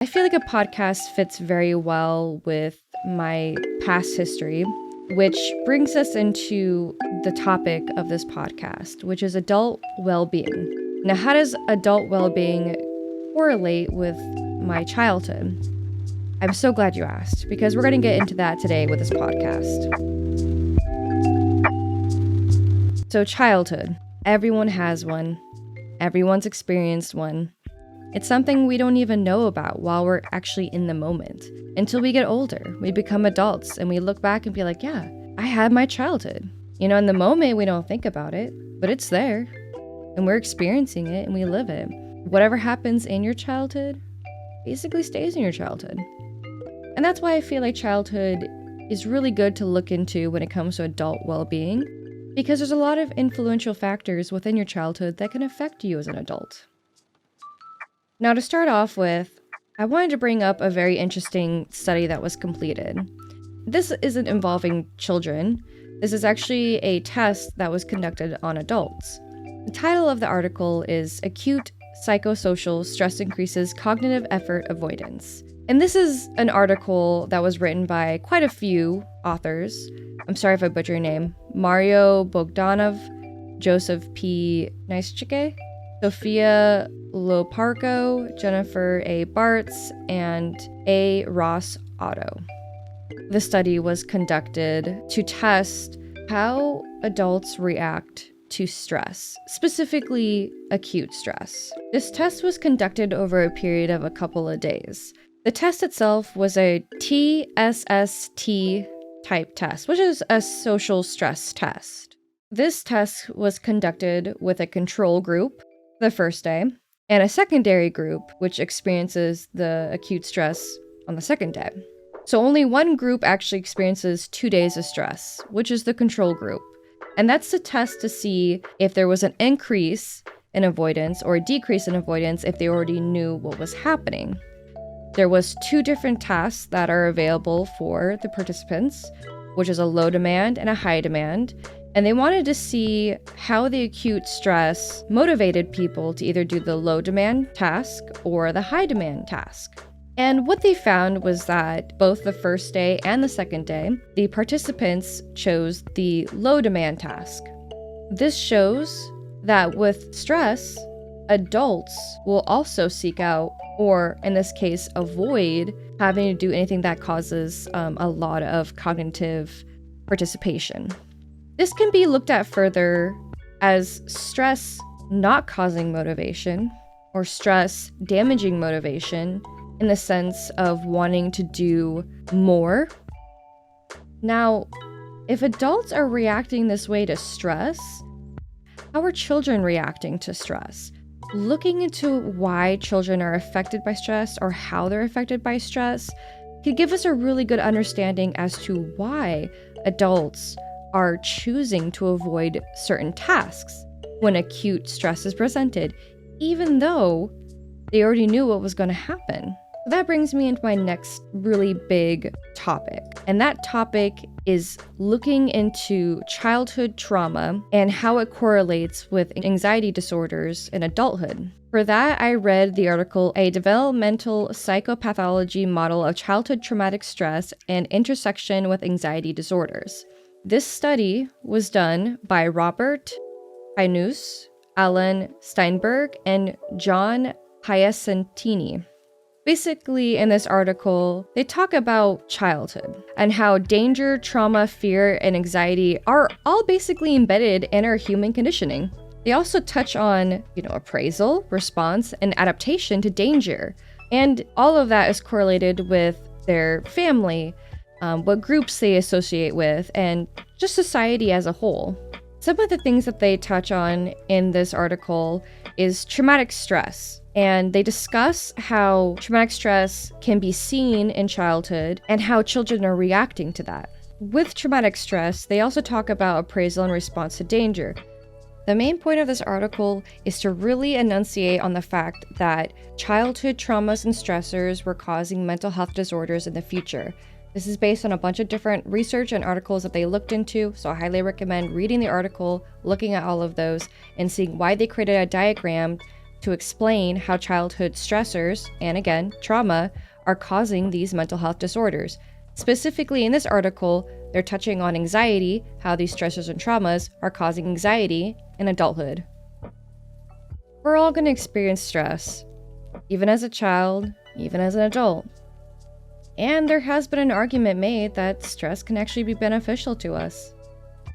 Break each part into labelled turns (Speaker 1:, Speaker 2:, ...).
Speaker 1: I feel like a podcast fits very well with my past history, which brings us into the topic of this podcast, which is adult well-being. Now, how does adult well-being correlate with my childhood? I'm so glad you asked, because we're going to get into that today with this podcast. So, childhood. Everyone has one. Everyone's experienced one. It's something we don't even know about while we're actually in the moment. Until we get older, we become adults and we look back and be like, yeah, I had my childhood. In the moment, we don't think about it, but it's there. And we're experiencing it and we live it. Whatever happens in your childhood basically stays in your childhood. And that's why I feel like childhood is really good to look into when it comes to adult well-being, because there's a lot of influential factors within your childhood that can affect you as an adult. Now, to start off with, I wanted to bring up a very interesting study that was completed. This isn't involving children. This is actually a test that was conducted on adults. The title of the article is Acute Psychosocial Stress Increases Cognitive Effort Avoidance. And this is an article that was written by quite a few authors. I'm sorry if I butcher your name. Mario Bogdanov, Joseph P. Nischke, Sophia Loparco, Jennifer A. Bartz, and A. Ross Otto. The study was conducted to test how adults react to stress, specifically acute stress. This test was conducted over a period of a couple of days. The test itself was a TSST type test, which is a social stress test. This test was conducted with a control group the first day, and a secondary group, which experiences the acute stress on the second day. So only one group actually experiences 2 days of stress, which is the control group. And that's the test to see if there was an increase in avoidance or a decrease in avoidance if they already knew what was happening. There was 2 different tasks that are available for the participants, which is a low demand and a high demand. And they wanted to see how the acute stress motivated people to either do the low demand task or the high demand task. And what they found was that both the first day and the second day, the participants chose the low demand task. This shows that with stress, adults will also seek out, or in this case, avoid having to do anything that causes a lot of cognitive participation. This can be looked at further as stress not causing motivation or stress damaging motivation in the sense of wanting to do more. Now, if adults are reacting this way to stress, how are children reacting to stress? Looking into why children are affected by stress or how they're affected by stress could give us a really good understanding as to why adults are choosing to avoid certain tasks when acute stress is presented, even though they already knew what was going to happen. That brings me into my next really big topic, and that topic is looking into childhood trauma and how it correlates with anxiety disorders in adulthood. For that, I read the article, A Developmental Psychopathology Model of Childhood Traumatic Stress and Intersection with Anxiety Disorders. This study was done by Robert Heinous, Alan Steinberg, and John Piacentini. Basically, in this article, they talk about childhood and how danger, trauma, fear, and anxiety are all basically embedded in our human conditioning. They also touch on, appraisal, response, and adaptation to danger. And all of that is correlated with their family, what groups they associate with, and just society as a whole. Some of the things that they touch on in this article is traumatic stress, and they discuss how traumatic stress can be seen in childhood and how children are reacting to that. With traumatic stress, they also talk about appraisal and response to danger. The main point of this article is to really enunciate on the fact that childhood traumas and stressors were causing mental health disorders in the future. This is based on a bunch of different research and articles that they looked into, so I highly recommend reading the article, looking at all of those, and seeing why they created a diagram to explain how childhood stressors, and again, trauma, are causing these mental health disorders. Specifically in this article, they're touching on anxiety, how these stressors and traumas are causing anxiety in adulthood. We're all going to experience stress, even as a child, even as an adult. And there has been an argument made that stress can actually be beneficial to us.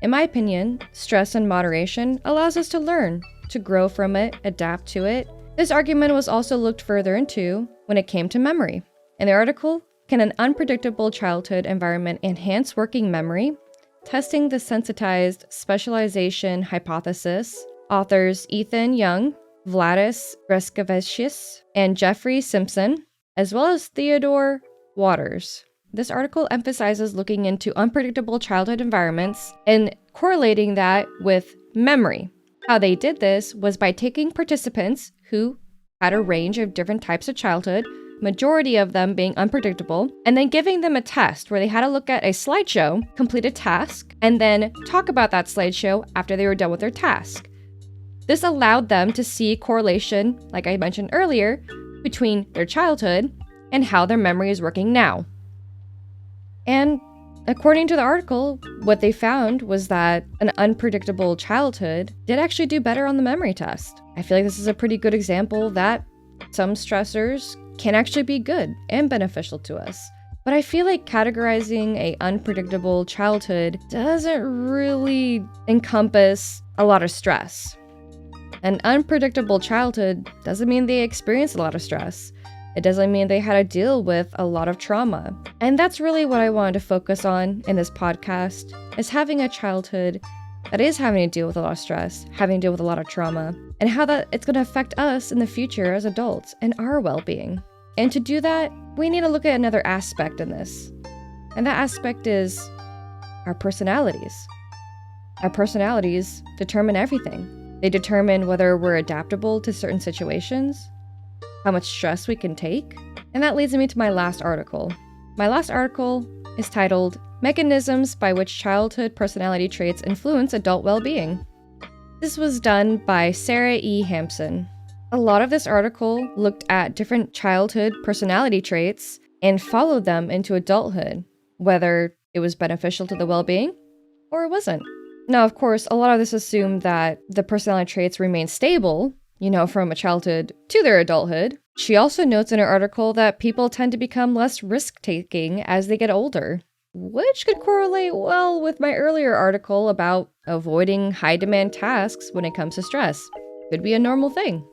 Speaker 1: In my opinion, stress in moderation allows us to learn, to grow from it, adapt to it. This argument was also looked further into when it came to memory. In the article, Can an Unpredictable Childhood Environment Enhance Working Memory? Testing the Sensitized Specialization Hypothesis, authors Ethan Young, Vladis Greskavicius, and Jeffrey Simpson, as well as Theodore Waters. This article emphasizes looking into unpredictable childhood environments and correlating that with memory. How they did this was by taking participants who had a range of different types of childhood, majority of them being unpredictable, and then giving them a test where they had to look at a slideshow, complete a task, and then talk about that slideshow after they were done with their task. This allowed them to see correlation, like I mentioned earlier, between their childhood and how their memory is working now. And according to the article, what they found was that an unpredictable childhood did actually do better on the memory test. I feel like this is a pretty good example that some stressors can actually be good and beneficial to us. But I feel like categorizing an unpredictable childhood doesn't really encompass a lot of stress. An unpredictable childhood doesn't mean they experienced a lot of stress. It doesn't mean they had to deal with a lot of trauma. And that's really what I wanted to focus on in this podcast, is having a childhood that is having to deal with a lot of stress, having to deal with a lot of trauma, and how that it's going to affect us in the future as adults and our well-being. And to do that, we need to look at another aspect in this. And that aspect is our personalities. Our personalities determine everything. They determine whether we're adaptable to certain situations, how much stress we can take. And that leads me to my last article. My last article is titled, Mechanisms by which Childhood Personality Traits Influence Adult Well-Being. This was done by Sarah E. Hampson. A lot of this article looked at different childhood personality traits and followed them into adulthood, whether it was beneficial to the well-being or it wasn't. Now, of course, a lot of this assumed that the personality traits remain stable, from a childhood to their adulthood. She also notes in her article that people tend to become less risk-taking as they get older, which could correlate well with my earlier article about avoiding high-demand tasks when it comes to stress. Could be a normal thing.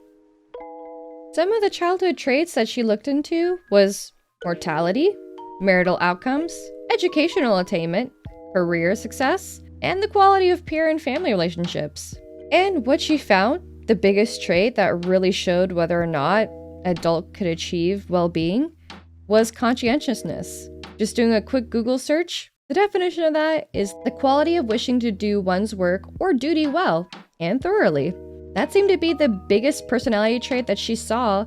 Speaker 1: Some of the childhood traits that she looked into was mortality, marital outcomes, educational attainment, career success, and the quality of peer and family relationships. And what she found, the biggest trait that really showed whether or not an adult could achieve well-being, was conscientiousness. Just doing a quick Google search, the definition of that is the quality of wishing to do one's work or duty well and thoroughly. That seemed to be the biggest personality trait that she saw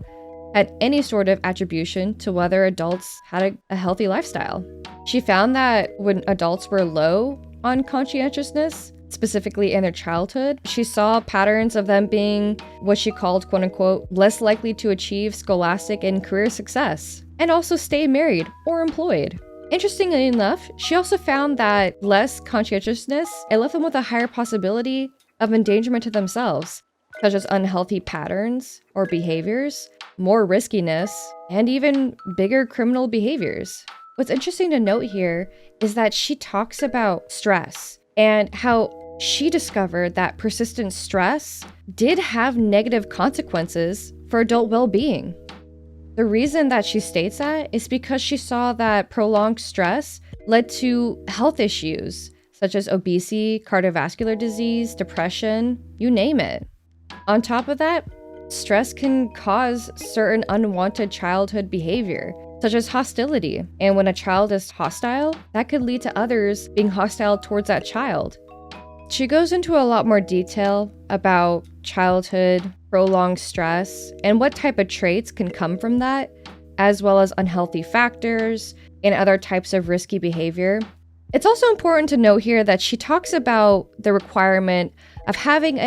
Speaker 1: had any sort of attribution to whether adults had a healthy lifestyle. She found that when adults were low on conscientiousness, specifically in their childhood, she saw patterns of them being what she called, quote unquote, less likely to achieve scholastic and career success, and also stay married or employed. Interestingly enough, she also found that less conscientiousness, it left them with a higher possibility of endangerment to themselves, such as unhealthy patterns or behaviors, more riskiness, and even bigger criminal behaviors. What's interesting to note here is that she talks about stress and how she discovered that persistent stress did have negative consequences for adult well-being. The reason that she states that is because she saw that prolonged stress led to health issues such as obesity, cardiovascular disease, depression, you name it. On top of that, stress can cause certain unwanted childhood behavior, such as hostility. And when a child is hostile, that could lead to others being hostile towards that child. She goes into a lot more detail about childhood, prolonged stress, and what type of traits can come from that, as well as unhealthy factors and other types of risky behavior. It's also important to note here that she talks about the requirement of having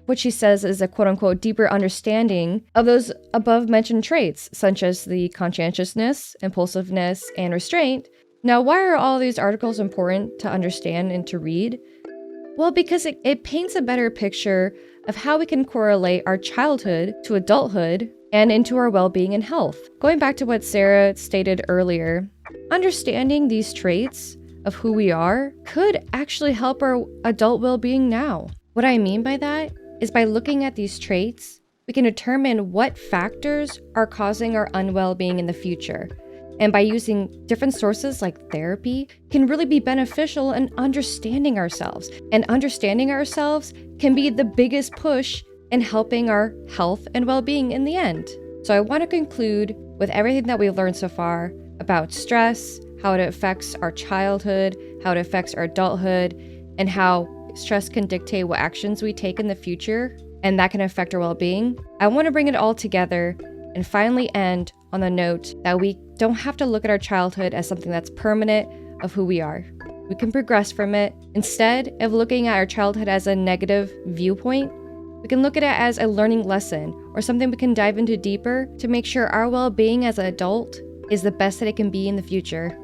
Speaker 1: what she says is a quote-unquote deeper understanding of those above mentioned traits, such as the conscientiousness, impulsiveness, and restraint. Now, why are all these articles important to understand and to read? Well, because it paints a better picture of how we can correlate our childhood to adulthood and into our well-being and health. Going back to what Sarah stated earlier, understanding these traits of who we are could actually help our adult well-being now. What I mean by that is by looking at these traits, we can determine what factors are causing our unwell-being in the future. And by using different sources like therapy can really be beneficial in understanding ourselves. And understanding ourselves can be the biggest push in helping our health and well-being in the end. So I want to conclude with everything that we've learned so far about stress, how it affects our childhood, how it affects our adulthood, and how stress can dictate what actions we take in the future, and that can affect our well-being. I want to bring it all together and finally end on the note that we don't have to look at our childhood as something that's permanent of who we are. We can progress from it. Instead of looking at our childhood as a negative viewpoint, we can look at it as a learning lesson or something we can dive into deeper to make sure our well-being as an adult is the best that it can be in the future.